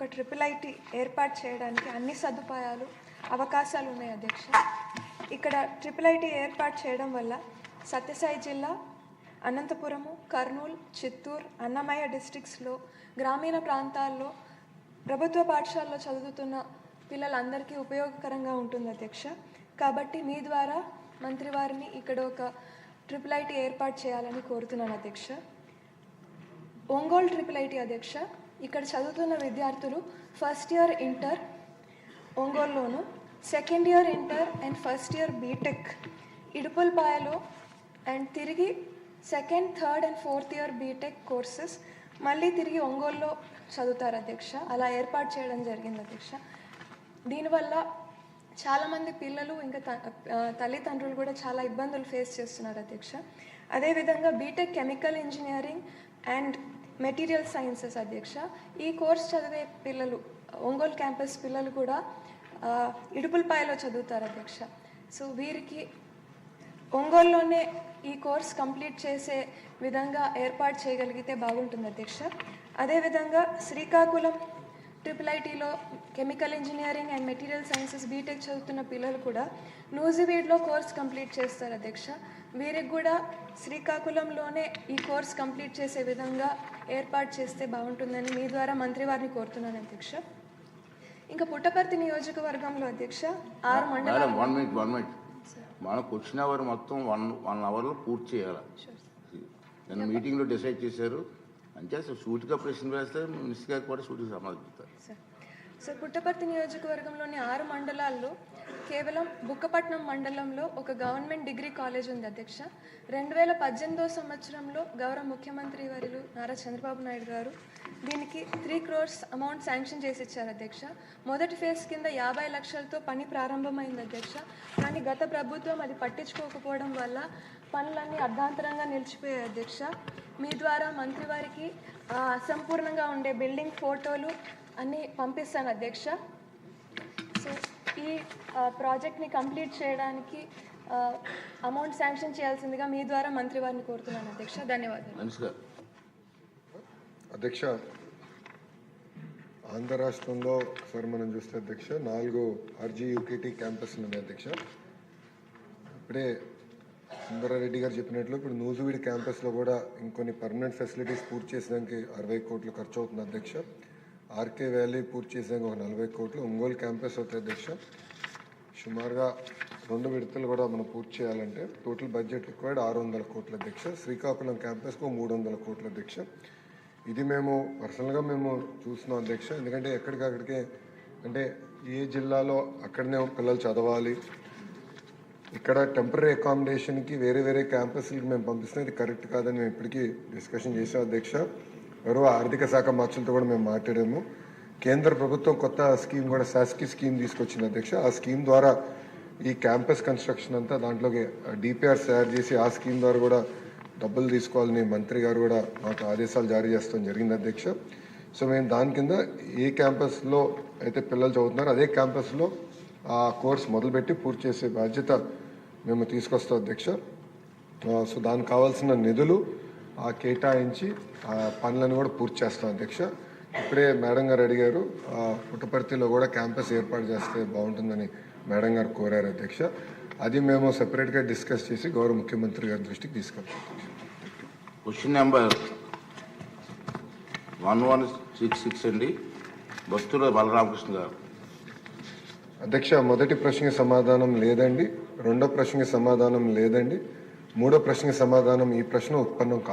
ఒక triple IT ఏర్పాటు చేయడానికి అన్ని సదుపాయాలు అవకాశాలు ఉన్నాయి అధ్యక్ష. ఇక్కడ ట్రిపుల్ ఐటీ ఏర్పాటు చేయడం వల్ల సత్యసాయి జిల్లా, అనంతపురము, కర్నూలు, చిత్తూరు, అన్నమయ్య డిస్ట్రిక్ట్స్లో గ్రామీణ ప్రాంతాల్లో ప్రభుత్వ పాఠశాలలో చదువుతున్న పిల్లలందరికీ ఉపయోగకరంగా ఉంటుంది అధ్యక్ష. కాబట్టి మీ ద్వారా మంత్రి వారిని ఇక్కడ ఒక ట్రిపుల్ ఐటీ ఏర్పాటు చేయాలని కోరుతున్నాను అధ్యక్ష. ఒంగోలు ట్రిపుల్ ఐటీ అధ్యక్ష, ఇక్కడ చదువుతున్న విద్యార్థులు ఫస్ట్ ఇయర్ ఇంటర్ ఒంగోలులోను, second year inter and first year BTech ఇడుపులపాయలో, అండ్ తిరిగి second, third and fourth year BTech courses మళ్ళీ తిరిగి ఒంగోలులో చదువుతారు అధ్యక్ష. అలా ఏర్పాటు చేయడం జరిగింది అధ్యక్ష. దీనివల్ల చాలామంది పిల్లలు ఇంకా తల్లిదండ్రులు కూడా చాలా ఇబ్బందులు ఫేస్ చేస్తున్నారు అధ్యక్ష. అదేవిధంగా B Tech chemical engineering and material sciences అధ్యక్ష, ఈ కోర్స్ చదివే పిల్లలు ఒంగోలు క్యాంపస్ పిల్లలు కూడా ఇడుపులపాయలో చదువుతారు అధ్యక్ష. సో వీరికి ఒంగోలులోనే ఈ కోర్స్ కంప్లీట్ చేసే విధంగా ఏర్పాటు చేయగలిగితే బాగుంటుంది అధ్యక్ష. అదేవిధంగా శ్రీకాకుళం ట్రిపుల్ ఐటీలో chemical engineering and material sciences B Tech చదువుతున్న పిల్లలు కూడా నూజివీడ్లో కోర్స్ కంప్లీట్ చేస్తారు అధ్యక్ష. వీరికి కూడా శ్రీకాకుళంలోనే ఈ కోర్స్ కంప్లీట్ చేసే విధంగా ఏర్పాటు చేస్తే బాగుంటుందని మీ ద్వారా మంత్రి వారిని కోరుతున్నాను అధ్యక్ష. ఇంకా పుట్టపర్తి నియోజకవర్గంలో అధ్యక్ష 6 మండలాలు. మనకు వచ్చిన అవర్ మొత్తం వన్ అవర్లో పూర్తి చేయాలి. నేను మీటింగ్లో డిసైడ్ చేశారు. అంటే సూటిగా ప్రశ్న వేస్తే మినిస్టర్ గారికి కూడా సూటిగా సమాధానం. సార్, పుట్టపర్తి నియోజకవర్గంలోని 6 మండలాల్లో కేవలం బుక్కపట్నం మండలంలో ఒక గవర్నమెంట్ డిగ్రీ కాలేజ్ ఉంది అధ్యక్ష. 2018 సంవత్సరంలో గౌరవ ముఖ్యమంత్రి వర్యులు నారా చంద్రబాబు నాయుడు గారు దీనికి 3 crores అమౌంట్ శాంక్షన్ చేసి ఇచ్చారు అధ్యక్ష. మొదటి ఫేజ్ కింద 50 లక్షలతో పని ప్రారంభమైంది అధ్యక్ష. కానీ గత ప్రభుత్వం అది పట్టించుకోకపోవడం వల్ల పనులన్నీ అర్ధాంతరంగా నిలిచిపోయాయి అధ్యక్ష. మీ ద్వారా మంత్రి వారికి అసంపూర్ణంగా ఉండే బిల్డింగ్ ఫోటోలు అన్నీ పంపిస్తాను అధ్యక్ష. సో ఈ ప్రాజెక్ట్ని కంప్లీట్ చేయడానికి అమౌంట్ శాంక్షన్ చేయాల్సిందిగా మీ ద్వారా మంత్రి వారిని కోరుతున్నాను అధ్యక్ష. ధన్యవాదాలు అధ్యక్ష. ఆంధ్ర రాష్ట్రంలో సార్ మనం చూస్తే అధ్యక్ష 4 RGUKT క్యాంపస్లు ఉన్నాయి అధ్యక్ష. ఇప్పుడే సుందరారెడ్డి గారు చెప్పినట్లు ఇప్పుడు నూజివీడ్ క్యాంపస్లో కూడా ఇంకొన్ని పర్మనెంట్ ఫెసిలిటీస్ పూర్తి చేసడానికి 60 కోట్లు ఖర్చు అవుతుంది అధ్యక్ష. ఆర్కే వ్యాలీ పూర్తి చేసాక ఒక 40 కోట్లు. ఒంగోలు క్యాంపస్ అవుతుంది అధ్యక్ష. సుమారుగా 2 విడతలు కూడా మనం పూర్తి చేయాలంటే టోటల్ బడ్జెట్ రిక్వైర్డ్ 600 కోట్ల అధ్యక్ష. శ్రీకాకుళం క్యాంపస్కు 300 కోట్ల అధ్యక్ష. ఇది మేము పర్సనల్గా మేము చూస్తున్నాం అధ్యక్ష. ఎందుకంటే ఎక్కడికక్కడికే అంటే ఏ జిల్లాలో అక్కడనే పిల్లలు చదవాలి, ఇక్కడ టెంపరీ అకామిడేషన్కి వేరే క్యాంపస్లకి మేము పంపిస్తున్నాం. ఇది కరెక్ట్ కాదని మేము ఇప్పటికీ డిస్కషన్ చేసాం అధ్యక్ష. గౌరవ ఆర్థిక శాఖ మంత్రులతో కూడా మేము మాట్లాడాము. కేంద్ర ప్రభుత్వం కొత్త స్కీమ్ కూడా శాస్కి స్కీమ్ తీసుకొచ్చింది అధ్యక్ష. ఆ స్కీమ్ ద్వారా ఈ క్యాంపస్ కన్స్ట్రక్షన్ అంతా దాంట్లోకి డిపిఆర్స్ తయారు చేసి ఆ స్కీమ్ ద్వారా కూడా డబ్బులు తీసుకోవాలని మంత్రి గారు కూడా మాకు ఆదేశాలు జారీ చేస్తాం జరిగింది అధ్యక్ష. సో మేము దాని కింద ఏ క్యాంపస్లో అయితే పిల్లలు చదువుతున్నారో అదే క్యాంపస్లో ఆ కోర్స్ మొదలుపెట్టి పూర్తి చేసే బాధ్యత మేము తీసుకొస్తాం అధ్యక్ష. సో దానికి కావాల్సిన నిధులు కేటాయించి ఆ పనులను కూడా పూర్తి చేస్తాం అధ్యక్ష. ఇప్పుడే మేడం గారు అడిగారు పుట్టపర్తిలో కూడా క్యాంపస్ ఏర్పాటు చేస్తే బాగుంటుందని మేడం గారు కోరారు అధ్యక్ష. అది మేము సెపరేట్గా డిస్కస్ చేసి గౌరవ ముఖ్యమంత్రి గారి దృష్టికి తీసుకెళ్తాం. క్వశ్చన్ నెంబర్ 1166 అండి, భక్తుల బలరామకృష్ణ గారు. అధ్యక్ష, మొదటి ప్రశ్నకి సమాధానం లేదండి, రెండో ప్రశ్నకి సమాధానం లేదండి, మూడో ప్రశ్నకి సమాధానం ఈ ప్రశ్న ఉత్పన్నం కాదు.